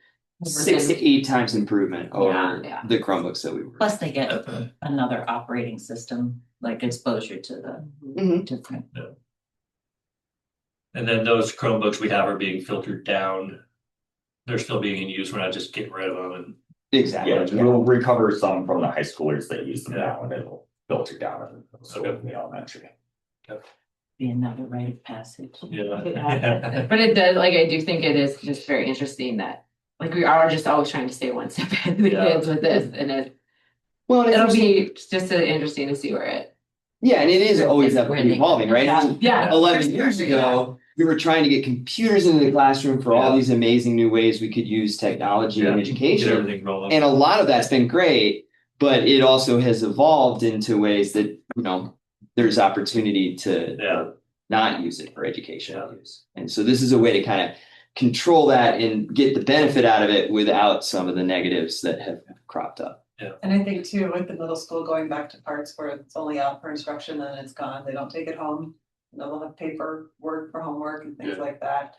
6 to 8 times improvement over Yeah. the Chromebooks that we were. Plus they get another operating system, like exposure to the Mhm. different. And then those Chromebooks we have are being filtered down. They're still being in use. We're not just getting rid of them and. Exactly. Yeah, we'll recover some from the high schoolers that use them Yeah. now and it'll filter down and so Okay. in the elementary. Be another rite of passage. Yeah. But it does, like, I do think it is just very interesting that, like, we are just always trying to stay one step ahead of the Yeah. kids with this, and Well, and it'll it's be just interesting to see where it. yeah, and it is always Where they- evolving, right? Yeah. 11 years ago, we were trying to get computers into the classroom for all Yeah. these amazing new ways we could use technology in Yeah. education. Get everything rolling. And a lot of that's been great, but it also has evolved into ways that, you know, there's opportunity to Yeah. not use it for educational Yeah. use. And so this is a way to kind of control that and get the benefit out of it without some of the negatives that have cropped up. And I think too, with the middle school going back to parts where it's only out for instruction and it's gone, they don't take it home. You know, they'll have paper work for homework and things Yeah. like that.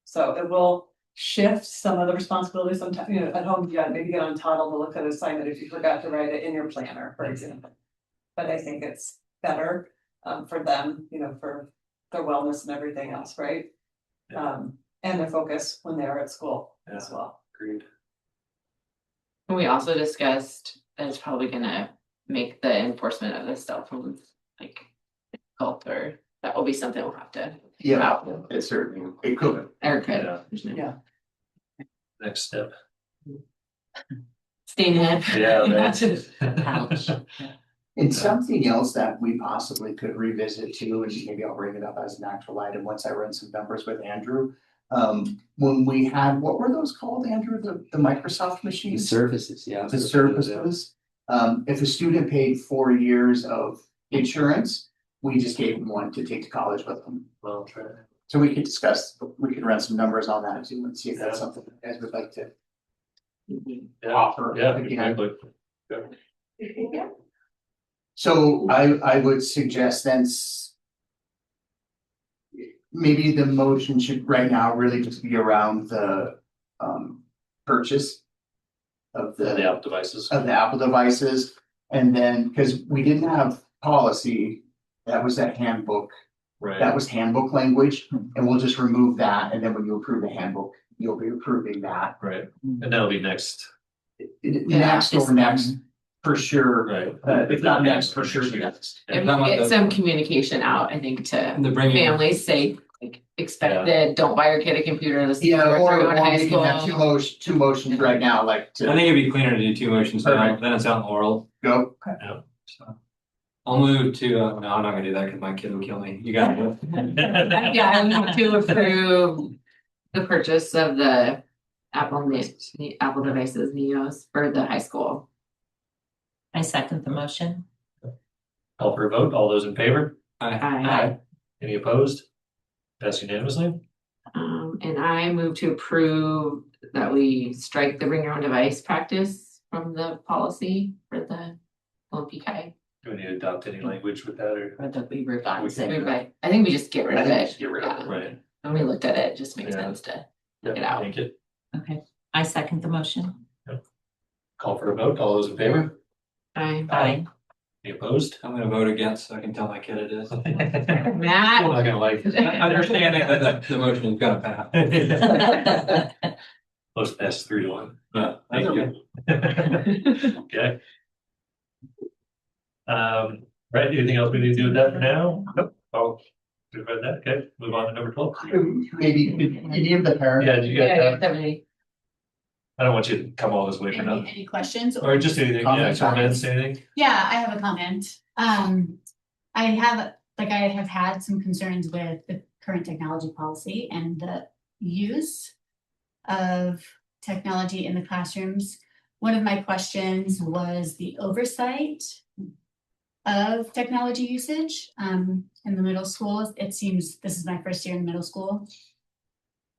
So it will shift some of the responsibilities sometimes, you know, at home, you got maybe get on Toddle to look at an assignment if you forgot to write it in your planner, for example. But I think it's better for them, you know, for their wellness and everything else, right? And their focus when they're at school as Yeah. well. Agreed. And we also discussed that it's probably gonna make the enforcement of this cell phones like difficult, or that will be something we'll have to. Yeah, it certainly, it could. Or could. Yeah. Yeah. Next step. Steam head. Yeah, that's Ouch. And something else that we possibly could revisit too, and maybe I'll bring it up as an actual item once I run some numbers with Andrew. When we had, what were those called, Andrew, the Microsoft machines? Services, yeah. The services. If a student paid 4 years of insurance, we just gave them one to take to college with them. Well, try to. So we could discuss, we could run some numbers on that too and see if that's something you guys would like to Yeah. offer. Yeah, again. exactly. So I would suggest then maybe the motion should right now really just be around the purchase of The the Apple devices. Apple devices. And then, because we didn't have policy, that was that handbook, Right. that was handbook language, and we'll just remove that, and then when you approve the handbook, you'll be approving that. Right. And that'll be next. Next or next, for sure, Right. if not next, for sure, next. And we'll get some communication out, I think, to And to bring in, families, say, like, expected, don't buy your kid a computer this Yeah, year, or through in high we can have school. two motions right now, like I think to it'd be cleaner to do 2 motions now, Perfect. then it's out in the world, go. so. I'll move to, no, I'm not gonna do that because my kid will kill me. You got it. Yeah, I move to approve the purchase of the Apple devices, Neos, for the high school. I second the motion. Call for a vote. All those in favor? Aye. Any opposed? Pass unanimously. And I move to approve that we strike the bring your own device practice from the policy for the PKI. Do we need to adopt any language with that or? Or that we revise it. I think we just get rid I of think it. just get rid of it. Right. When we looked at it, it just makes Yeah. sense to Yeah, Get out. Thank you. Okay, I second the motion. Call for a vote. All those in favor? Aye. Any opposed? I'm gonna vote against, so I can tell my kid it is. I'm Matt. not gonna like it. Understanding that the motion's gonna pass. Most pass 3-1. Yeah, Thank you. Okay. Right, anything else we need to do with that for now? Nope. Oh, we've read that. Okay, move on to number 12. Maybe any of the parents. Yeah, you got Yeah, that? definitely. I don't want you to come all this way for nothing. Any questions? Or just anything, yeah, comments, anything? Yeah, I have a comment. I have had some concerns with the current technology policy and the use of technology in the classrooms. One of my questions was the oversight of technology usage in the middle schools. It seems this is my first year in middle school.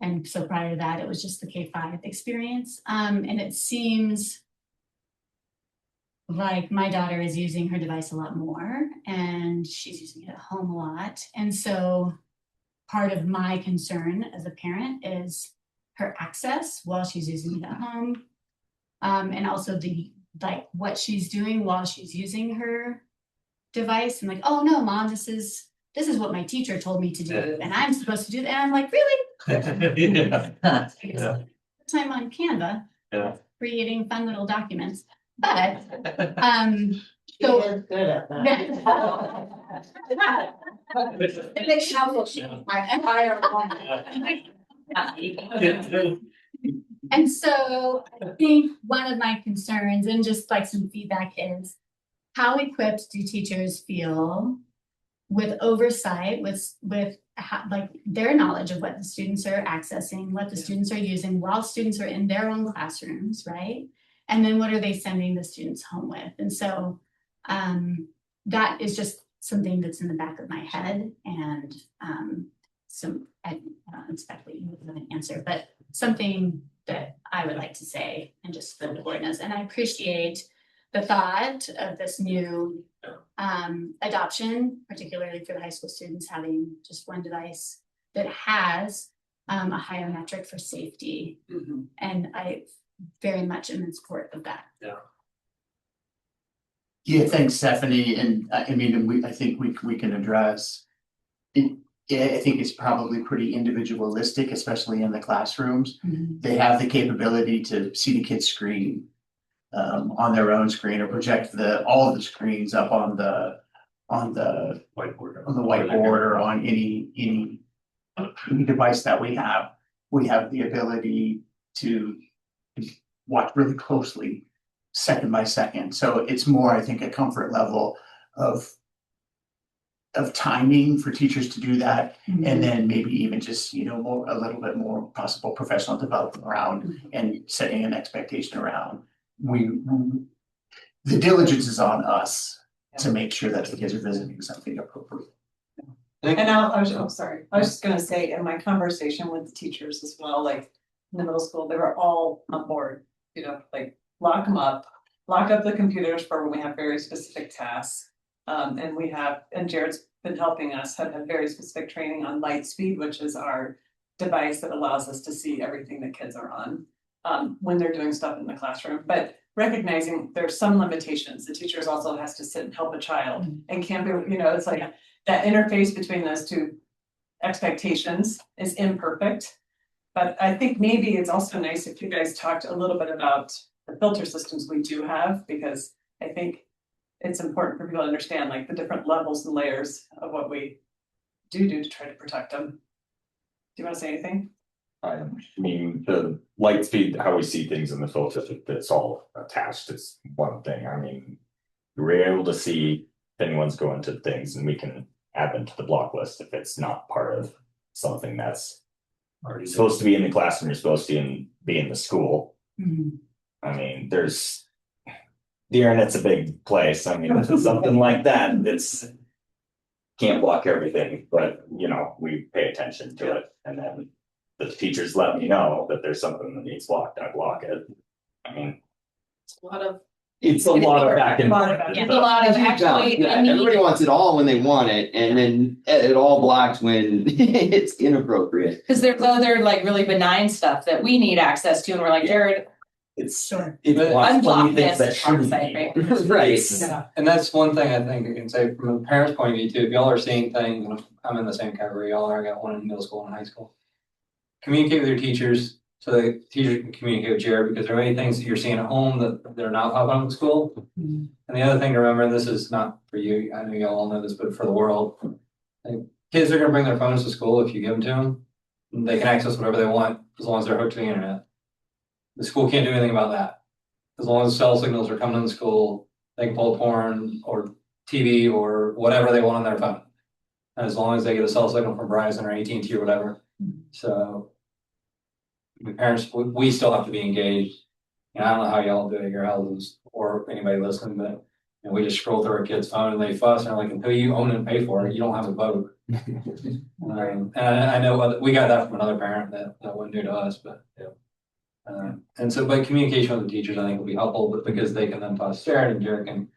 And so prior to that, it was just the K-5 experience. And it seems like my daughter is using her device a lot more and she's using it at home a lot. And so part of my concern as a parent is her access while she's using it at home. And also what she's doing while she's using her device and like, oh no, mom, this is what my teacher told me to do and I'm supposed to do that. And I'm like, really? Yeah. Yeah. Time on Canva, Yeah. creating fun little documents. But so Good at the big shuffle sheet, my entire And so I think one of my concerns and just like some feedback is how equipped do teachers feel with oversight, with like their knowledge of what the students are accessing, what the students are using while students are in their own classrooms, right? And then what are they sending the students home with? And so that is just something that's in the back of my head and I don't expect that you would have an answer, but something that I would like to say and just the board knows. And I appreciate the thought of this new adoption, particularly for the high school students having just one device that has a higher metric for safety. And I very much am in support of that. Yeah, thanks, Stephanie. And I mean, I think we can address it. Yeah, I think it's probably pretty individualistic, especially in the classrooms. They have the capability to see the kid's screen on their own screen or project all of the screens up on the Whiteboard. or on any device that we have. We have the ability to watch really closely, second by second. So it's more, I think, a comfort level of timing for teachers to do that. And then maybe even just, a little bit more possible professional development around and setting an expectation around. The diligence is on us to make sure that the kids are visiting something appropriate. And I'm sorry, I was just gonna say, in my conversation with the teachers as well, like in the middle school, they were all on board, like lock them up. lock up the computers for when we have very specific tasks. And Jared's been helping us have had very specific training on Lightspeed, which is our device that allows us to see everything that kids are on when they're doing stuff in the classroom. But recognizing there's some limitations, the teachers also has to sit and help a child and can't be, it's like that interface between those two expectations is imperfect. But I think maybe it's also nice if you guys talked a little bit about the filter systems we do have, because I think it's important for people to understand like the different levels and layers of what we do to try to protect them. Do you want to say anything? I mean, the light speed, how we see things in the filter, it's all attached is one thing. I mean, we're able to see if anyone's going to things and we can add them to the block list if it's not part of something that's already supposed to be in the classroom, you're supposed to be in the school. I mean, the internet's a big place. I mean, something like that, it's can't block everything, but we pay attention to it. And then the teachers let me know that there's something that needs blocked, I block it. I mean, it's a lot of back and forth. It's a lot of actually. Yeah, everybody wants it all when they want it, and then it all blocked when it's inappropriate. Because they're like really benign stuff that we need access to, and we're like, Jared, It's unblock things that this shouldn't site, be. right? Right. And that's one thing I think I can say from a parent's point of view too. If y'all are seeing things, and I'm in the same category, y'all are, I got one in middle school and high school. Communicate with your teachers so the teacher can communicate with Jared, because there are many things that you're seeing at home that they're not popping up at school. And the other thing to remember, and this is not for you, I know y'all all know this, but for the world, like, kids are gonna bring their phones to school if you give them to them. They can access whatever they want as long as they're hooked to the internet. The school can't do anything about that. As long as cell signals are coming to the school, they can pull porn or TV or whatever they want on their phone. And as long as they get a cell signal from Verizon or AT&T or whatever. So the parents, we still have to be engaged. And I don't know how y'all do it at your houses or anybody listening, but we just scroll through our kid's phone and they fuss and they're like, until you own and pay for it, you don't have a vote. And I know we got that from another parent that wouldn't do to us, but and so by communication with the teachers, I think will be helpful, but because they can then toss Jared, and Jared can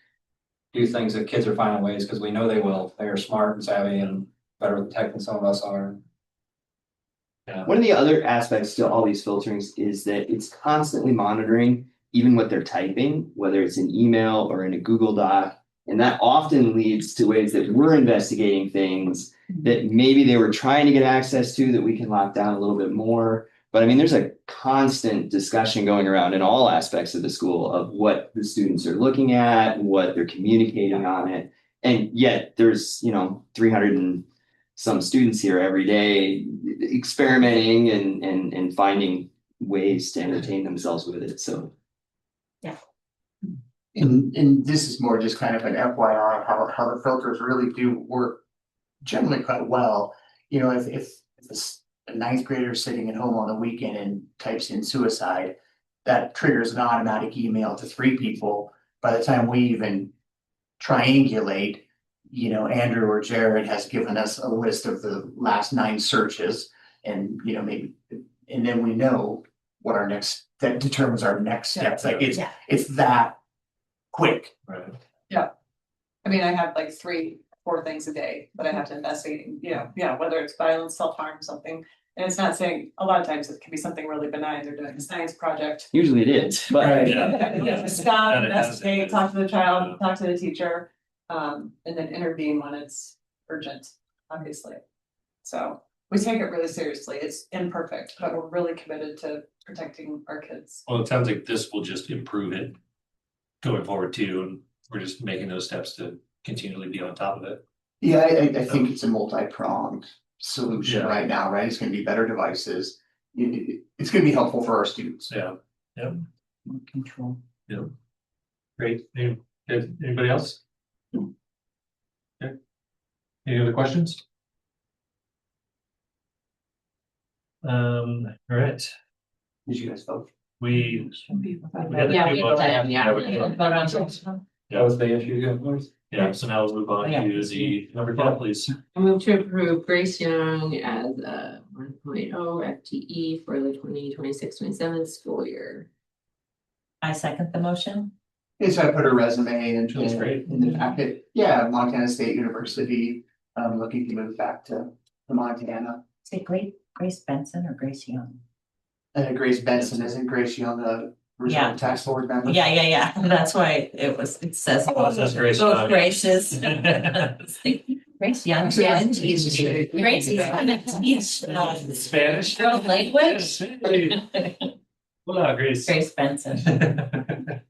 do things that kids are finding ways, because we know they will. They are smart and savvy and better with tech than some of us are. One of the other aspects to all these filterings is that it's constantly monitoring even what they're typing, whether it's an email or in a Google Doc. And that often leads to ways that we're investigating things that maybe they were trying to get access to that we can lock down a little bit more. But I mean, there's a constant discussion going around in all aspects of the school of what the students are looking at, what they're communicating on it. And yet there's, 300 and some students here every day experimenting and finding ways to entertain themselves with it. So. Yeah. And this is more just kind of an FYI, how the filters really do work generally quite well. If a ninth grader sitting at home on the weekend and types in suicide, that triggers an automatic email to 3 people. By the time we even triangulate, Andrew or Jared has given us a list of the last 9 searches, and maybe, and then we know what that determines our next steps. Like it's that quick. Right. Yeah. I mean, I have like 3-4 things a day that I have to investigate, whether it's violence, self-harm, something. And it's not saying, a lot of times it can be something really benign. They're doing a science project. Usually it is, but Stop, investigate, talk to the child, talk to the teacher, and then intervene when it's urgent, obviously. So we take it really seriously. It's imperfect, but we're really committed to protecting our kids. Well, it sounds like this will just improve it going forward too, and we're just making those steps to continually be on top of it. Yeah, I think it's a multi-pronged solution Yeah. right now, right? It's gonna be better devices. It's gonna be helpful for our students. Yeah. Yep. Control. Yep. Great. Anybody else? Okay. Any other questions? All right. Did you guys vote? We had Yeah, the we two votes. did, yeah. That was the issue. Yeah, so now we'll move on Yeah. to the number 10, please. I move to approve Grace Young as a 1.0 FTE for the 2026-27 school year. I second the motion. And so I put her resume in, That's great. in the packet. Yeah, Montana State University, looking to move back to Montana. Say Grace Benson or Grace Young? Grace Benson, isn't Grace Young a Yeah. reserve tax board member? Yeah. That's why it says. Oh, it says Grace Both Young. Graces. Grace Young. Yeah. Grace is gonna teach Spanish. world language. Hola, Grace. Grace Benson.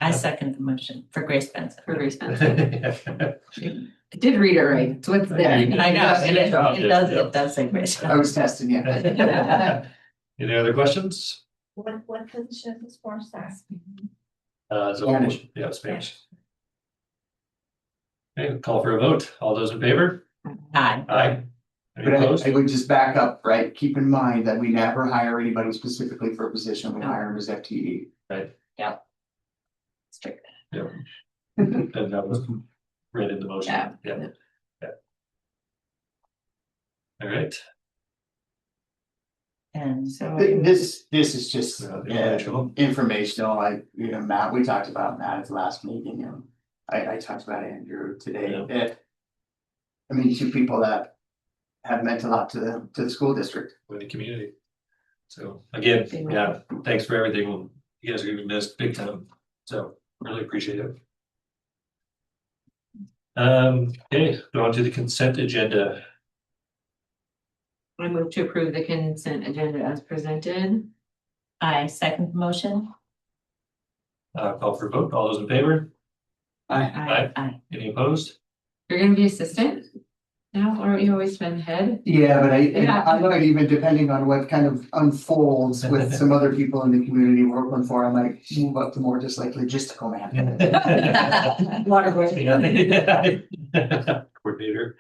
I second the motion for Grace Benson. For Grace Benson. I did read it right. It's what's there. I know, and Yeah. it does say Grace. I was testing you. Any other questions? What position is this for, Sarah? So, Spanish. yeah, Spanish. Okay, call for a vote. All those in favor? Hi. Aye. Any But opposed? I would just back up, right? Keep in mind that we never hire anybody specifically for a position. We hire them as FTE. Strict. Yeah. And that was read in the motion. Yeah. Yeah. All right. And So. This is just Informational. informational, like, Matt, we talked about Matt at the last meeting, and I talked about Andrew today. Yeah. I mean, two people that have meant a lot to the school district. With the community. So again, yeah, thanks for everything. You guys are gonna be missed big time. So really appreciate it. Okay, go on to the consent agenda. I move to approve the consent agenda as presented. I second the motion. Call for a vote. All those in favor? Aye. Aye. Any opposed? You're gonna be assistant now, or you always been head? Yeah, but Yeah. I might even, depending on what kind of unfolds with some other people in the community we're open for, I might move up to more just like logistical man. Coordinator.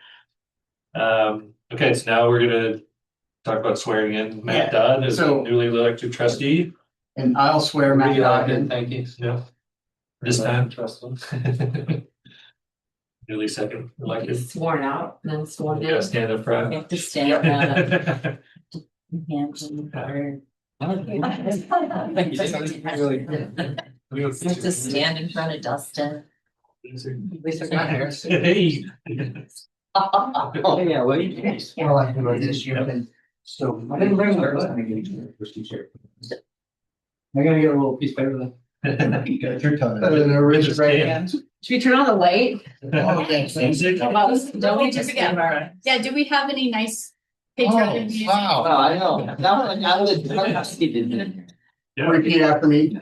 Okay, so now we're gonna talk about swearing in Matt Yeah, Dodd as a so- newly elected trustee. And I'll swear Matt Dodd in. Thank you. Yeah. This time. Trust them. Newly second elected. Sworn out and then sworn Yeah, in. stand up You front. have to stand up. Hands in the air. You have to stand in front of Dustin. Hey. Oh, yeah, well, you can. Well, I do this year, and so. I didn't bring one. I gotta get a little piece of paper then. Should we turn on the light? Don't we just forget? Yeah, do we have any nice patriotic music? Oh, I know. Now that. Repeat after me.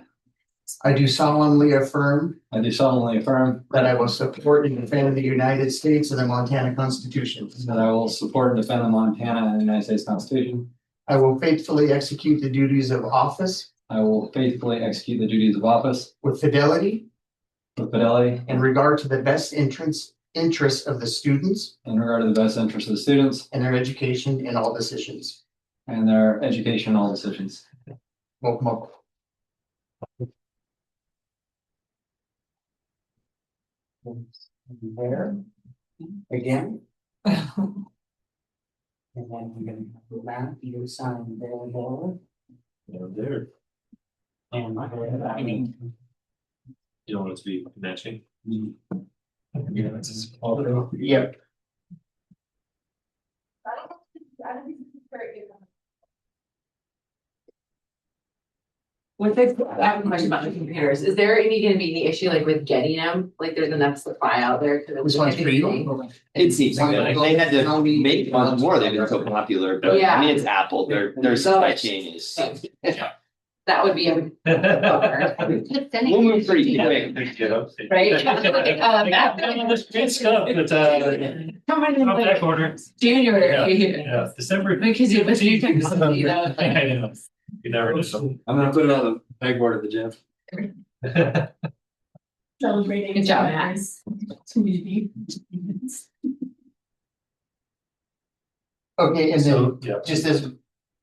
I do solemnly affirm I do solemnly affirm that I will support and defend the United States and the Montana Constitution. that I will support and defend the Montana and United States Constitution. I will faithfully execute the duties of office I will faithfully execute the duties of office with fidelity with fidelity in regard to the best interests of the students in regard to the best interest of the students and their education in all decisions. and their education, all decisions. Welcome, welcome. There, again. And then we're gonna go back, you sign there, There. and my. You don't want it to be matching. Yeah, it's just all the. Yep. With the, I have a question about the computers. Is there gonna be any issue like with getting them? Like there's enough supply out there? This one's for you. It seems like they had to make one more, they've been so popular, but I mean, it's Apple, their supply chain is. That would be a. We'll move pretty quick. Right? Good stuff, but Coming in not like back order. January. Yeah, December. Because you have a new technology, though. I know. You never know. I'm gonna put it on the pegboard at the gym. Celebrating. Good job, Matt. Community. Okay, and then So, yeah. just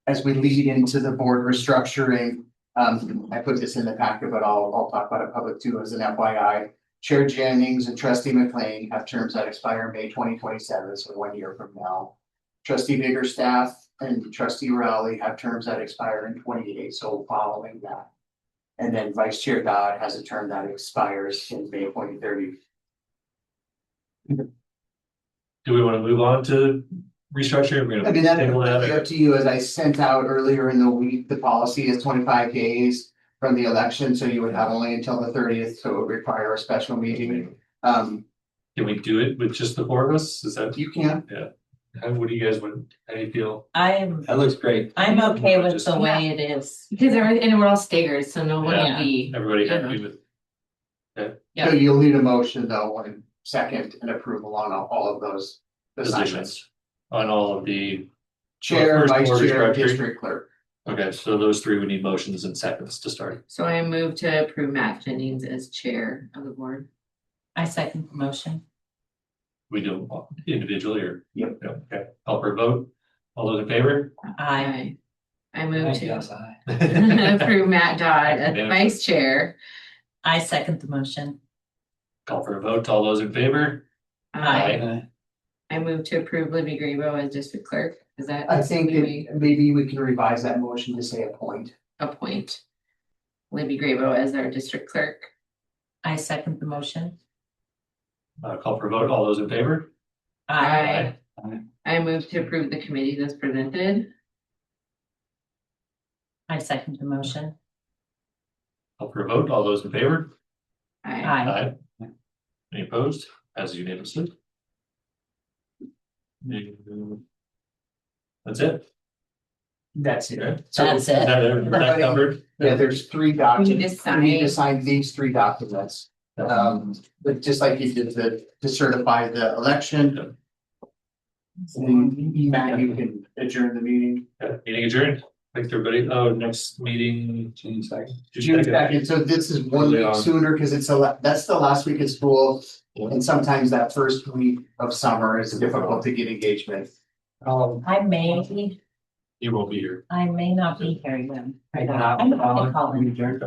as we lead into the board restructuring, I put this in the packet, but I'll talk about it public too as an FYI. Chair Jennings and Trustee McLean have terms that expire May 2027, so 1 year from now. Trustee Biggerstaff and Trustee Rowley have terms that expire in 28, so following that. And then Vice Chair Dodd has a term that expires in May 2030. Do we want to move on to restructuring? We're I gonna mean, that's table that, completely or- up to you. As I sent out earlier in the week, the policy is 25 days from the election, so you would have only until the 30th, so it would require a special meeting. Can we do it with just the four of us? Is that, You can. what do you guys, how do you feel? I'm That looks great. okay with the way it is. Because and we're all staggered, so no one Yeah. will be. Everybody happy with, Yeah. So you'll need a motion though, and second and approval on all of those assignments. positions on all of the, Chair, First vice board chair, restructuring. district clerk. okay, so those three would need motions and seconds to start. So I move to approve Matt Jennings as chair of the board. I second the motion. We do them individually or? Yep. Yeah, okay, call for a vote. All those in favor? I I move to Yes, I. approve Matt Dodd as Yeah. vice chair. second the motion. Call for a vote. All those in favor? I move to approve Libby Grabo as district clerk. Is that? I think something we maybe we can revise that motion to say appoint. appoint Libby Grabo as our district clerk. I second the motion. Call for a vote. All those in favor? I move to approve the committees as presented. I second the motion. Call for a vote. All those in favor? I Any opposed? As unanimously. That's it. That's it. Okay. So That's it. Is that covered? yeah, there's three documents. sign. We need to sign these three documents. But just like you did to certify the election. And Matt, you can adjourn the meeting. Okay, meeting adjourned. Thanks, everybody. Oh, next meeting. June 2nd. June 2nd, so this is 1 Early week on. sooner because that's the last week of school. And sometimes that first week of summer is difficult to get engagement. I may You won't be here. not be here then. Hey, Bob, I'm Bob, calling. we adjourned.